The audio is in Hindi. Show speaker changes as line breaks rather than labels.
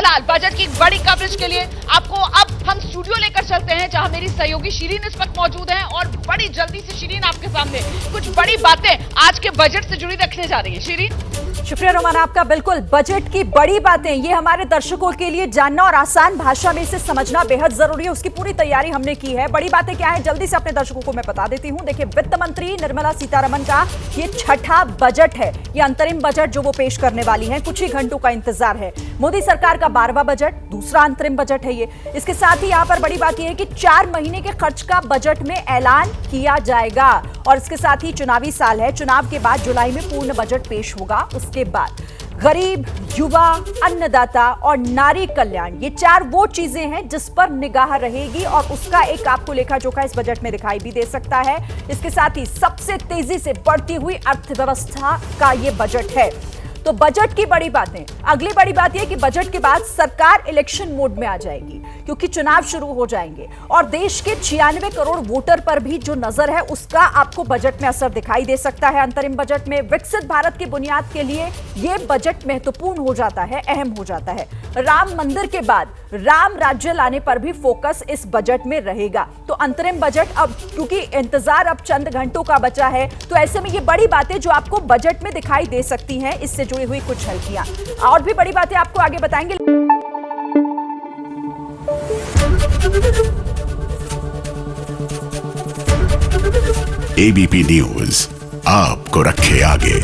फिलहाल बजट की बड़ी कवरेज के लिए आपको अब हम स्टूडियो लेकर चलते हैं, जहां मेरी सहयोगी शीरीन इस वक्त मौजूद है और बड़ी जल्दी से शीरीन आपके सामने कुछ बड़ी बातें आज के बजट से जुड़ी रखने जा रही है। शीरीन।
शुक्रिया रोमाना आपका। बिल्कुल, बजट की बड़ी बातें ये हमारे दर्शकों के लिए जानना और आसान भाषा में इसे समझना बेहद जरूरी है। उसकी पूरी तैयारी हमने की है। बड़ी बातें क्या है जल्दी से अपने दर्शकों को मैं बता देती हूं। देखिए, वित्त मंत्री निर्मला सीतारमण का ये छठा बजट है। ये अंतरिम बजट जो वो पेश करने वाली है, कुछ ही घंटों का इंतजार है। मोदी सरकार का 12वां बजट, दूसरा अंतरिम बजट है ये। इसके साथ ही यहां पर बड़ी बात यह है कि 4 महीने के खर्च का बजट में ऐलान किया जाएगा और इसके साथ ही चुनावी साल है। चुनाव के बाद जुलाई में पूर्ण बजट पेश होगा। उसके बाद गरीब, युवा, अन्नदाता और नारी कल्याण, ये 4 वो चीजें हैं जिस पर निगाह रहेगी और उसका एक आपको लेखा जोखा इस बजट में दिखाई भी दे सकता है। इसके साथ ही सबसे तेजी से बढ़ती हुई अर्थव्यवस्था का ये बजट है। तो बजट की बड़ी बातें। अगली बड़ी बात यह कि बजट के बाद सरकार इलेक्शन मोड में आ जाएगी क्योंकि चुनाव शुरू हो जाएंगे और देश के 96 करोड़ वोटर पर भी जो नजर है उसका आपको बजट में असर दिखाई दे सकता है। अंतरिम बजट में विकसित भारत की बुनियाद के लिए यह बजट महत्वपूर्ण हो जाता है, अहम हो जाता है। राम मंदिर के बाद राम राज्य लाने पर भी फोकस इस बजट में रहेगा। तो अंतरिम बजट अब क्योंकि इंतजार अब चंद घंटों का बचा है, तो ऐसे में ये बड़ी बातें जो आपको बजट में दिखाई दे सकती हैं, इससे जुड़ी हुई कुछ हल्कियां और भी बड़ी बातें आपको आगे बताएंगे।
एबीपी न्यूज आपको रखे आगे।